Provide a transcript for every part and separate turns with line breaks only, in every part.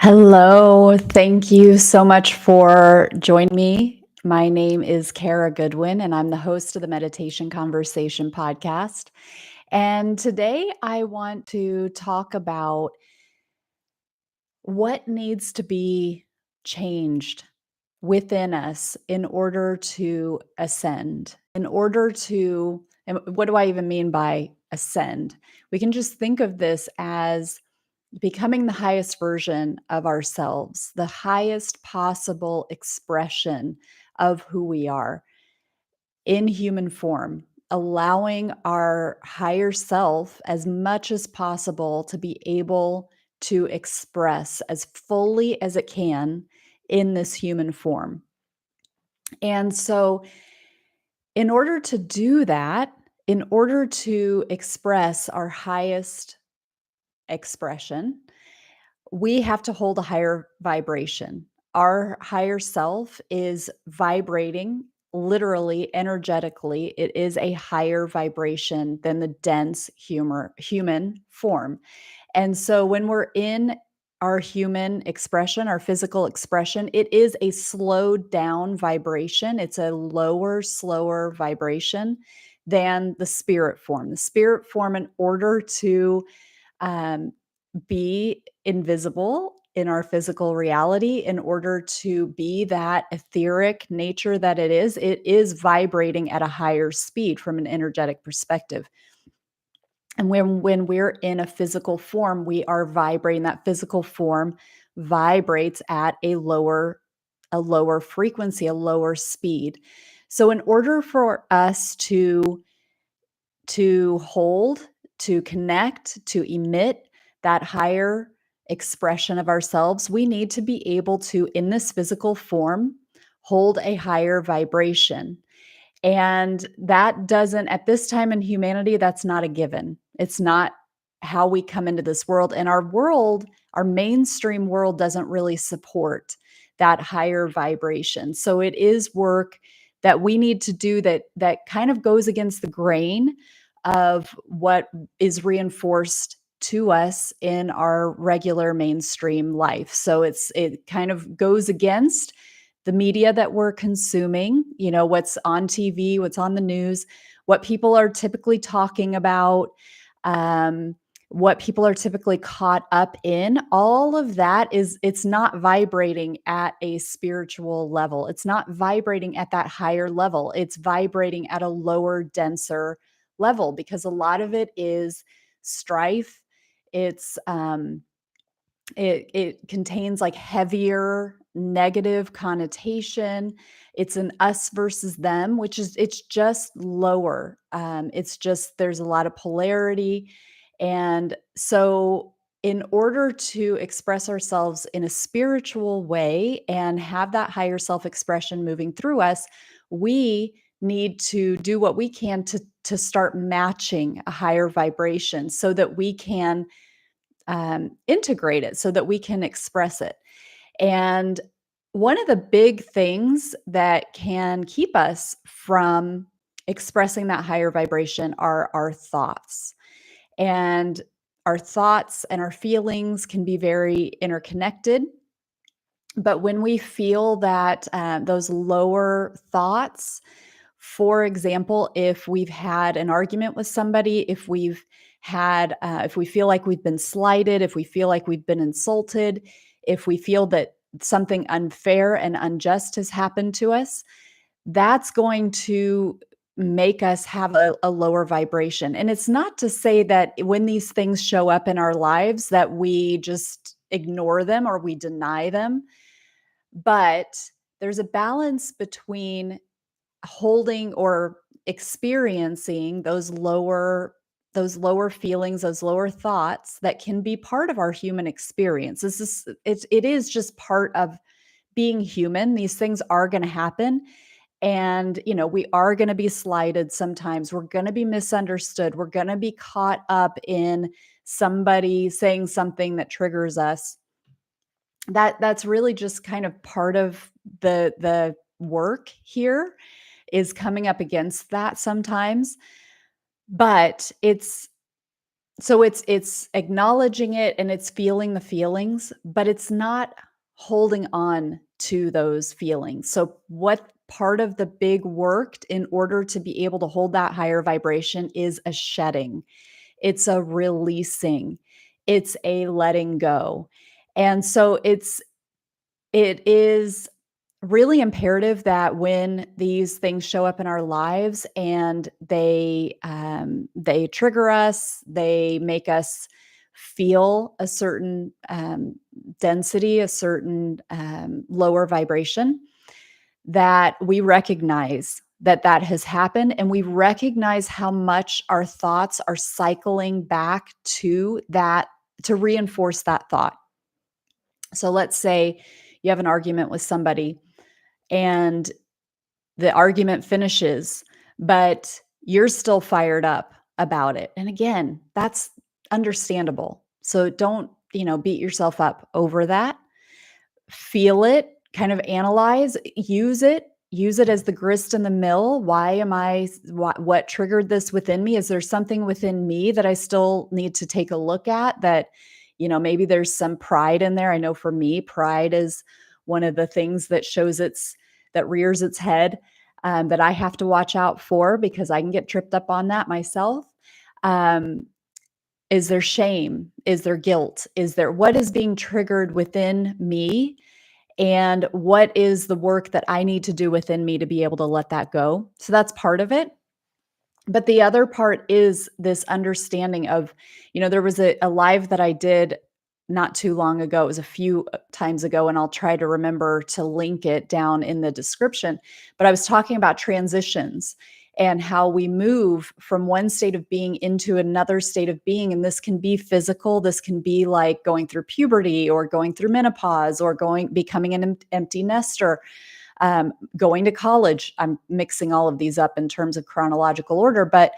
Hello. Thank you so much for joining me. My name is Kara Goodwin, and I'm the host of the Meditation Conversation podcast. And today I want to talk about what needs to be changed within us in order to ascend, and what do I even mean by ascend? We can just think of this as becoming the highest version of ourselves, the highest possible expression of who we are in human form, allowing our higher self as much as possible to be able to express as fully as it can in this human form. And so, in order to do that, in order to express our highest expression, we have to hold a higher vibration. Our higher self is vibrating literally, energetically. It is a higher vibration than the dense human form. And so when we're in our human expression, our physical expression, it is a slowed down vibration. It's a lower, slower vibration than the spirit form. The spirit form, in order to um, be invisible in our physical reality, in order to be that etheric nature that it is vibrating at a higher speed from an energetic perspective. And when we're in a physical form, we are vibrating. That physical form vibrates at a lower frequency, a lower speed. So in order for us to hold, to connect, to emit that higher expression of ourselves, we need to be able to, in this physical form, hold a higher vibration. And that doesn't, at this time in humanity, that's not a given. It's not how we come into this world. And our world, our mainstream world, doesn't really support that higher vibration. So it is work that we need to do that kind of goes against the grain of what is reinforced to us in our regular mainstream life. So it kind of goes against the media that we're consuming, what's on TV, what's on the news, what people are typically talking about, um, what people are typically caught up in. All of that it's not vibrating at a spiritual level. It's not vibrating at that higher level. It's vibrating at a lower, denser level because a lot of it is strife. It's it contains like heavier negative connotation. It's an us versus them, which is it's just lower. It's just there's a lot of polarity. And so in order to express ourselves in a spiritual way and have that higher self-expression moving through us, we need to do what we can to start matching a higher vibration so that we can integrate it, so that we can express it. And one of the big things that can keep us from expressing that higher vibration are our thoughts. And our thoughts and our feelings can be very interconnected. But when we feel that those lower thoughts, for example, if we've had an argument with somebody, if we feel like we've been slighted, if we feel like we've been insulted, if we feel that something unfair and unjust has happened to us, that's going to make us have a lower vibration. And it's not to say that when these things show up in our lives that we just ignore them or we deny them, but there's a balance between holding or experiencing those lower feelings, those lower thoughts that can be part of our human experience. It is just part of being human. These things are going to happen, and we are going to be slighted sometimes. We're going to be misunderstood. We're going to be caught up in somebody saying something that triggers us. That's really just kind of part of the work here, is coming up against that sometimes. But So it's acknowledging it and it's feeling the feelings, but it's not holding on to those feelings. So what part of the big work in order to be able to hold that higher vibration is a shedding. It's a releasing. It's a letting go. And so it is really imperative that when these things show up in our lives and they trigger us, they make us feel a certain density, a certain lower vibration, that we recognize that that has happened and we recognize how much our thoughts are cycling back to that to reinforce that thought. So let's say you have an argument with somebody and the argument finishes, but you're still fired up about it. And again, that's understandable. So don't, beat yourself up over that. Feel it, kind of analyze, use it as the grist in the mill. Why am I what triggered this within me? Is there something within me that I still need to take a look at that, maybe there's some pride in there. I know for me, pride is one of the things that rears its head, that I have to watch out for because I can get tripped up on that myself. Um, is there shame? Is there guilt? What is being triggered within me? And what is the work that I need to do within me to be able to let that go? So that's part of it. But the other part is this understanding of, there was a live that I did not too long ago. It was a few times ago, and I'll try to remember to link it down in the description. But I was talking about transitions and how we move from one state of being into another state of being. And this can be physical. This can be like going through puberty or going through menopause or becoming an empty nester, going to college. I'm mixing all of these up in terms of chronological order, but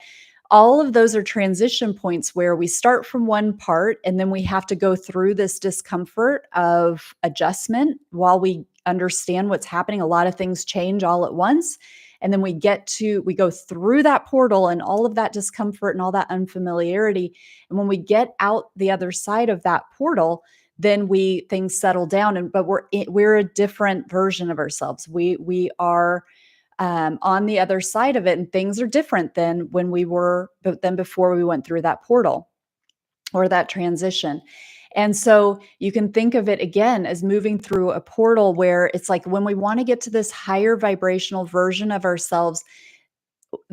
all of those are transition points where we start from one part and then we have to go through this discomfort of adjustment while we understand what's happening. A lot of things change all at once. And then we go through that portal and all of that discomfort and all that unfamiliarity. And when we get out the other side of that portal, then things settle down. But we're a different version of ourselves. We are on the other side of it, and things are different than before we went through that portal or that transition. And so you can think of it again as moving through a portal where it's like when we want to get to this higher vibrational version of ourselves,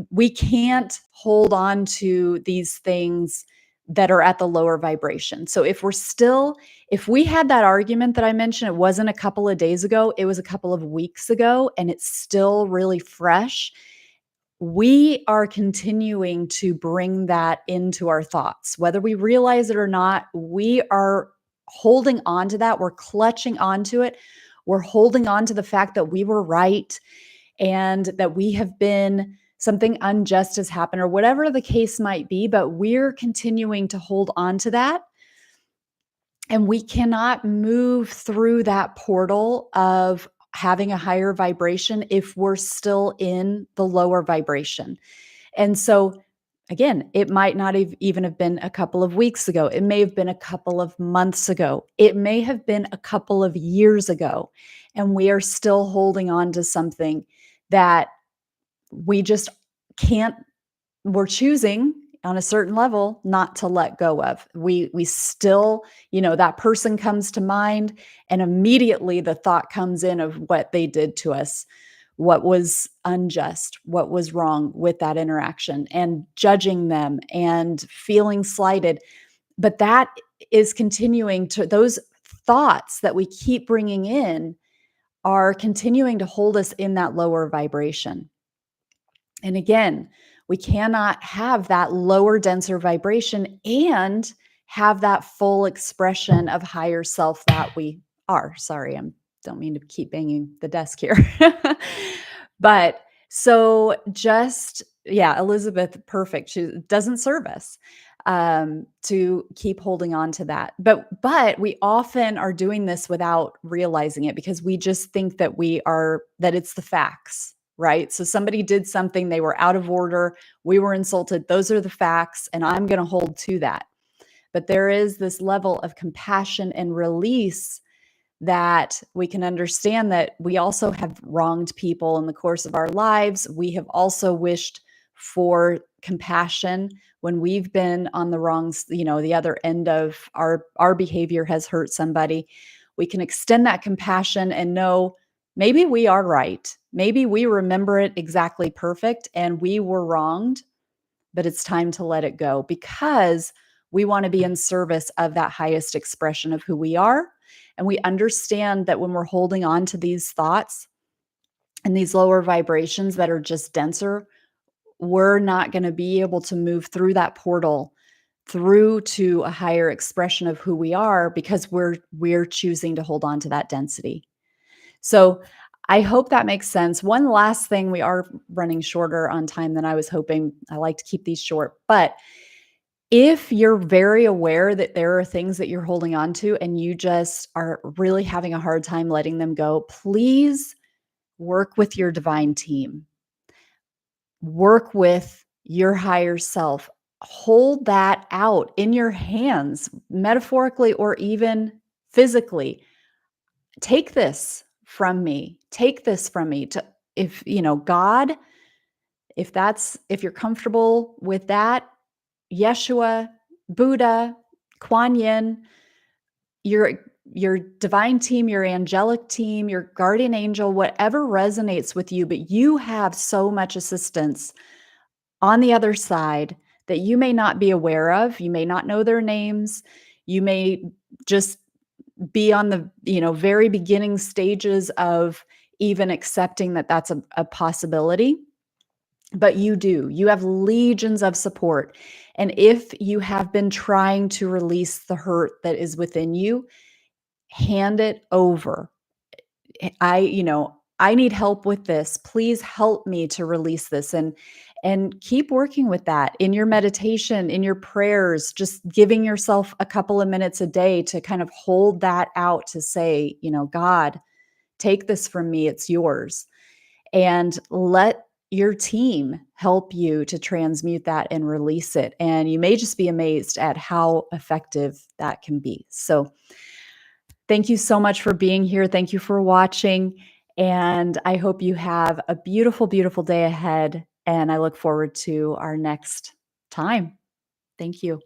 we can't hold on to these things that are at the lower vibration. So if we had that argument that I mentioned, it wasn't a couple of days ago, it was a couple of weeks ago, and it's still really fresh, we are continuing to bring that into our thoughts. Whether we realize it or not, we are holding on to that. We're clutching onto it. We're holding on to the fact that we were right and that we have been something unjust has happened or whatever the case might be, but we're continuing to hold on to that. And we cannot move through that portal of having a higher vibration if we're still in the lower vibration. And so, again, it might not even have been a couple of weeks ago. It may have been a couple of months ago. It may have been a couple of years ago. And we are still holding on to something that we just can't, we're choosing on a certain level not to let go of. We still, that person comes to mind and immediately the thought comes in of what they did to us, what was unjust, what was wrong with that interaction, and judging them and feeling slighted. But that is continuing to, those thoughts that we keep bringing in are continuing to hold us in that lower vibration. And again, we cannot have that lower, denser vibration and have that full expression of higher self that we are. Sorry, I don't mean to keep banging the desk here. But so yeah, Elizabeth, perfect. She doesn't serve us to keep holding on to that. But we often are doing this without realizing it because we just think that that it's the facts, right? So somebody did something, they were out of order, we were insulted. Those are the facts, and I'm going to hold to that. but there is this level of compassion and release that we can understand that we also have wronged people in the course of our lives. We have also wished for compassion when we've been on the wrong, the other end of our behavior has hurt somebody. We can extend that compassion and know maybe we are right. Maybe we remember it exactly perfect and we were wronged, but it's time to let it go because we want to be in service of that highest expression of who we are. And we understand that when we're holding on to these thoughts and these lower vibrations that are just denser, we're not going to be able to move through that portal through to a higher expression of who we are because we're choosing to hold on to that density. So I hope that makes sense. One last thing, we are running shorter on time than I was hoping. I like to keep these short, but if you're very aware that there are things that you're holding on to and you just are really having a hard time letting them go, please work with your divine team. Work with your higher self. Hold that out in your hands, metaphorically or even physically. Take this from me. Take this from me. To if God, if you're comfortable with that, Yeshua, Buddha, Kuan Yin, your divine team, your angelic team, your guardian angel, whatever resonates with you, but you have so much assistance on the other side that you may not be aware of. You may not know their names. You may just be on the very beginning stages of even accepting that that's a possibility. But you have legions of support. And if you have been trying to release the hurt that is within you, hand it over. I need help with this. Please help me to release this, and keep working with that in your meditation, in your prayers, just giving yourself a couple of minutes a day to kind of hold that out to say, God, take this from me. It's yours. And let your team help you to transmute that and release it. And you may just be amazed at how effective that can be. So, thank you so much for being here. Thank you for watching. And I hope you have a beautiful, beautiful day ahead. And I look forward to our next time. Thank you.